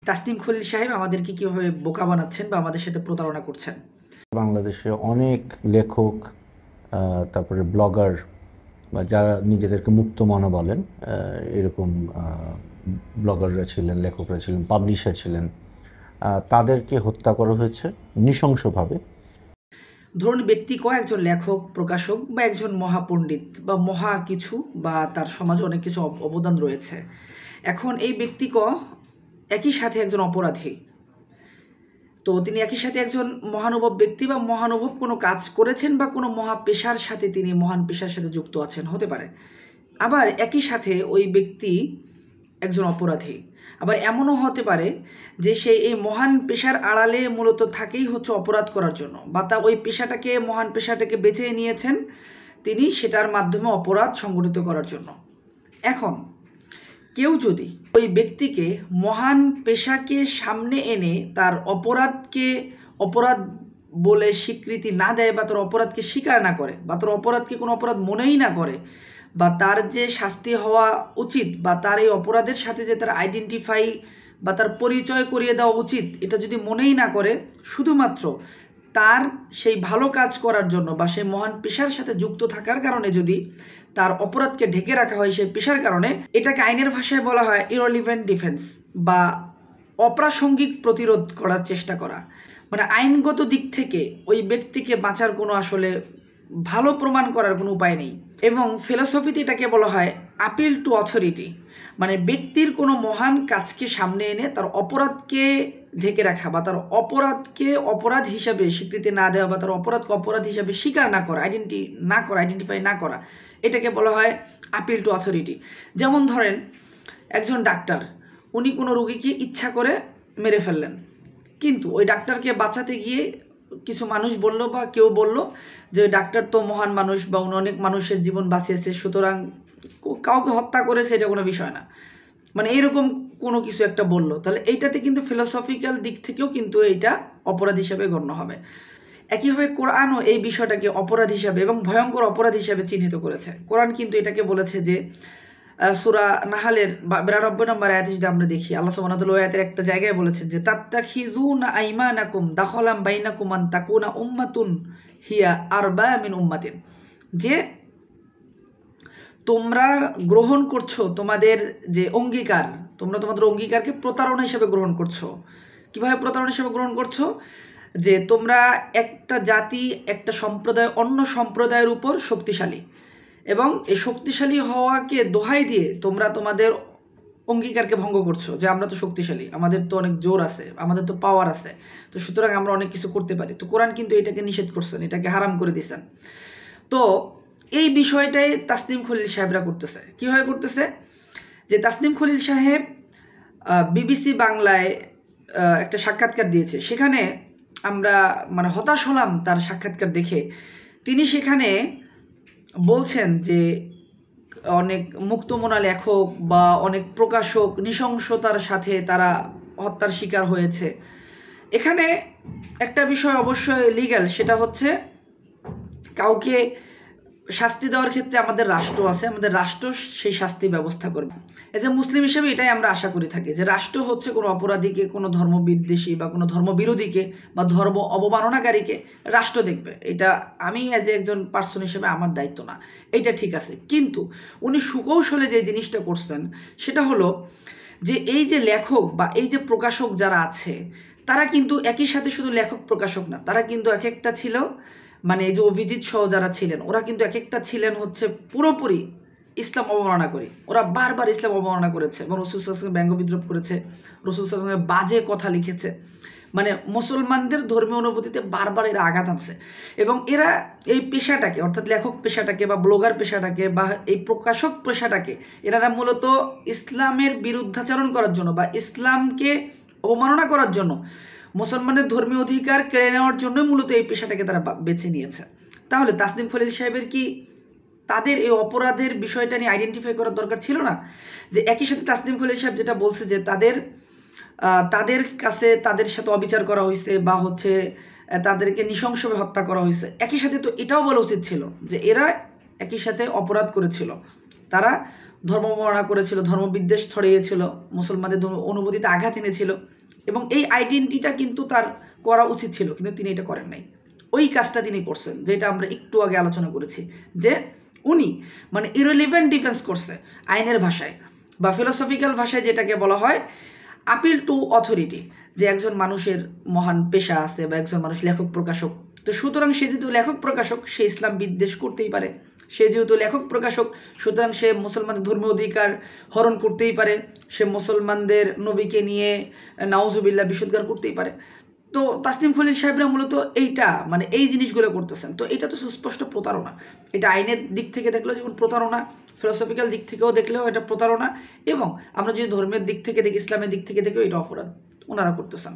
তাসনিম খলিল সাহেব আমাদেরকে কিভাবে বোকা বানাচ্ছেন বা আমাদের সাথে প্রতারণা করছেন। বাংলাদেশে অনেক লেখক, তারপরে ব্লগার বা যারা নিজেদেরকে মুক্তমনা বলেন, এরকম ব্লগাররা ছিলেন, লেখকরা ছিলেন, পাবলিশার ছিলেন, তাদেরকে হত্যা করা হয়েছে নৃশংসভাবে। ধরুন ব্যক্তি একজন লেখক, প্রকাশক বা একজন মহাপণ্ডিত বা মহা কিছু বা তার সমাজে অনেক কিছু অবদান রয়েছে। এখন এই ব্যক্তি একই সাথে একজন অপরাধী। তো তিনি একই সাথে একজন মহানুভব ব্যক্তি বা মহানুভব কোনো কাজ করেছেন বা কোনো মহা পেশার সাথে তিনি মহান পেশার সাথে যুক্ত আছেন, হতে পারে। আবার একই সাথে ওই ব্যক্তি একজন অপরাধী। আবার এমনও হতে পারে যে সে এই মহান পেশার আড়ালে মূলত থাকেই হচ্ছে অপরাধ করার জন্য, বা তা ওই পেশাটাকে, মহান পেশাটাকে বেছে নিয়েছেন তিনি সেটার মাধ্যমে অপরাধ সংগঠিত করার জন্য। এখন কেউ যদি ওই ব্যক্তিকে মহান পেশাকে সামনে এনে তার অপরাধকে অপরাধ বলে স্বীকৃতি না দেয় বা তার অপরাধকে স্বীকার না করে বা তার অপরাধকে কোনো অপরাধ মনেই না করে, বা তার যে শাস্তি হওয়া উচিত বা তার এই অপরাধের সাথে যে তার আইডেন্টিফাই বা তার পরিচয় করিয়ে দেওয়া উচিত, এটা যদি মনেই না করে, শুধুমাত্র তার সেই ভালো কাজ করার জন্য বা সেই মহান পেশার সাথে যুক্ত থাকার কারণে যদি তার অপরাধকে ঢেকে রাখা হয় সেই পেশার কারণে, এটাকে আইনের ভাষায় বলা হয় ইররিলেভেন্ট ডিফেন্স বা অপ্রাসঙ্গিক প্রতিরোধ করার চেষ্টা করা। মানে আইনগত দিক থেকে ওই ব্যক্তিকে বাঁচার কোনো আসলে ভালো প্রমাণ করার কোনো উপায় নেই। এবং ফিলসফিতে এটাকে বলা হয় আপিল টু অথরিটি, মানে ব্যক্তির কোনো মহান কাজকে সামনে এনে তার অপরাধকে ঢেকে রাখা বা তার অপরাধকে অপরাধ হিসাবে স্বীকৃতি না দেওয়া বা তার অপরাধকে অপরাধ হিসাবে স্বীকার না করা, আইডেন্টিফাই না করা, এটাকে বলা হয় আপিল টু অথরিটি। যেমন ধরেন একজন ডাক্তার, উনি কোনো রোগীকে ইচ্ছা করে মেরে ফেললেন, কিন্তু ওই ডাক্তারকে বাঁচাতে গিয়ে কিছু মানুষ বলল বা কেউ বলল যে ডাক্তার তো মহান মানুষ বা উনি অনেক মানুষের জীবন বাঁচিয়েছে, সুতরাং কাউকে হত্যা করেছে এটা কোনো বিষয় না, মানে এরকম কোনো কিছু একটা বলল, তাহলে এইটাতে কিন্তু ফিলোসফিক্যাল দিক থেকেও কিন্তু এইটা অপরাধ হিসাবে গণ্য হবে। একইভাবে কোরআনও এই বিষয়টাকে অপরাধ হিসাবে এবং ভয়ঙ্কর অপরাধ হিসাবে চিহ্নিত করেছে। কোরআন কিন্তু এটাকে বলেছে যে সূরা নাহালের 92 নম্বর আয়াতে যদি আমরা দেখি, আল্লাহ সুবহানাহু ওয়া তাআলা আয়াতের একটা জায়গায় বলেছেন যে তাত্তাখিজুনা আইমানাকুম দাখলাম বাইনাকুম আন তাকুনা উম্মাতুন হিয়া আরবা মিন উম্মাতিন, যে তোমরা গ্রহণ করছো তোমাদের যে অঙ্গীকার, তোমরা তোমাদের অঙ্গীকারকে প্রতারণা হিসেবে গ্রহণ করছো। কিভাবে প্রতারণা হিসেবে গ্রহণ করছো? যে তোমরা একটা জাতি, একটা সম্প্রদায় অন্য সম্প্রদায়ের উপর শক্তিশালী, এবং এই শক্তিশালী হওয়াকে দোহাই দিয়ে তোমরা তোমাদের অঙ্গীকারকে ভঙ্গ করছো যে আমরা তো শক্তিশালী, আমাদের তো অনেক জোর আছে, আমাদের তো পাওয়ার আছে, তো সুতরাং আমরা অনেক কিছু করতে পারি। তো কোরআন কিন্তু এটাকে নিষেধ করছেন, এটাকে হারাম করে দিয়েছেন। তো এই বিষয়টাই তাসনিম খলিল সাহেবরা করতেছে। কীভাবে করতেছে? যে তাসনিম খলিল সাহেব বিবিসি বাংলায় একটা সাক্ষাৎকার দিয়েছে, সেখানে আমরা মানে হতাশ হলাম তার সাক্ষাৎকার দেখে। তিনি সেখানে বলছেন যে অনেক মুক্তমনা লেখক বা অনেক প্রকাশক নৃশংসতার সাথে তারা হত্যার শিকার হয়েছে। এখানে একটা বিষয় অবশ্যই লিগ্যাল, সেটা হচ্ছে কাউকে শাস্তি দেওয়ার ক্ষেত্রে আমাদের রাষ্ট্র আছে, আমাদের রাষ্ট্র সেই শাস্তি ব্যবস্থা করবে। এজ এ মুসলিম হিসেবে এটাই আমরা আশা করে থাকি যে রাষ্ট্র হচ্ছে কোনো অপরাধীকে, কোনো ধর্মবিদ্বেষী বা কোনো ধর্মবিরোধীকে বা ধর্ম অবমাননাকারীকে রাষ্ট্র দেখবে। এটা আমি এজ এ একজন পার্সন হিসেবে আমার দায়িত্ব না, এইটা ঠিক আছে। কিন্তু উনি সুকৌশলে যে জিনিসটা করছেন সেটা হলো যে এই যে লেখক বা এই যে প্রকাশক যারা আছে, তারা কিন্তু একই সাথে শুধু লেখক প্রকাশক না, তারা কিন্তু এক একটা ছিল, মানে এই যে অভিজিৎ সহ যারা ছিলেন ওরা কিন্তু এক একটা ছিলেন হচ্ছে পুরোপুরি ইসলাম অবমাননা করি। ওরা বারবার ইসলাম অবমাননা করেছে এবং রাসূল সাল্লাল্লাহু আলাইহি ওয়াসাল্লাম ব্যঙ্গ বিদ্রুপ করেছে, রাসূল সাল্লাল্লাহু আলাইহি ওয়াসাল্লাম বাজে কথা লিখেছে, মানে মুসলমানদের ধর্মীয় অনুভূতিতে বারবার এরা আঘাত আনছে। এবং এরা এই পেশাটাকে, অর্থাৎ লেখক পেশাটাকে বা ব্লগার পেশাটাকে বা এই প্রকাশক পেশাটাকে, এরা মূলত ইসলামের বিরুদ্ধাচরণ করার জন্য বা ইসলামকে অবমাননা করার জন্য, মুসলমানের ধর্মীয় অধিকার কেড়ে নেওয়ার জন্য মূলত এই পেশাটাকে তারা বেছে নিয়েছে। তাহলে তাসনিম খলিল সাহেবের কি তাদের এই অপরাধের বিষয়টা নিয়ে আইডেন্টিফাই করার দরকার ছিল না? যে একই সাথে তাসনিম খলিল সাহেব যেটা বলছে যে তাদের কাছে তাদের সাথে অবিচার করা হয়েছে বা হচ্ছে তাদেরকে নৃশংসভাবে হত্যা করা হয়েছে, একই সাথে তো এটাও বলা উচিত ছিল যে এরা একই সাথে অপরাধ করেছিল, তারা ধর্ম অবমাননা করেছিল, ধর্মবিদ্বেষ ছড়িয়েছিল, মুসলমানদের অনুভূতিতে আঘাত এনেছিল, এবং এই আইডেন্টিটিটা কিন্তু তার করা উচিত ছিল, কিন্তু তিনি এটা করেন নাই। ওই কাজটা তিনি করছেন যেটা আমরা একটু আগে আলোচনা করেছি, যে উনি মানে ইররিলেভেন্ট ডিফেন্স করছে আইনের ভাষায় বা ফিলোসফিক্যাল ভাষায়, যেটাকে বলা হয় আপিল টু অথরিটি, যে একজন মানুষের মহান পেশা আছে বা একজন মানুষ লেখক প্রকাশক, তো সুতরাং সে যেহেতু লেখক প্রকাশক সে ইসলাম বিদ্বেষ করতেই পারে, সে যেহেতু লেখক প্রকাশক সুতরাং সে মুসলমানদের ধর্মীয় অধিকার হরণ করতেই পারে, সে মুসলমানদের নবীকে নিয়ে নাউজুবিল্লাহ বিশুদ্ধার করতেই পারে। তো তাসনিম খলিল সাহেবরা মূলত এইটা মানে এই জিনিসগুলো করতেছেন। তো এটা তো সুস্পষ্ট প্রতারণা, এটা আইনের দিক থেকে দেখলেও যেমন প্রতারণা, ফিলোসফিক্যাল দিক থেকেও দেখলেও এটা প্রতারণা, এবং আমরা যদি ধর্মের দিক থেকে দেখি, ইসলামের দিক থেকে দেখেও এটা অপরাধ ওনারা করতেছেন।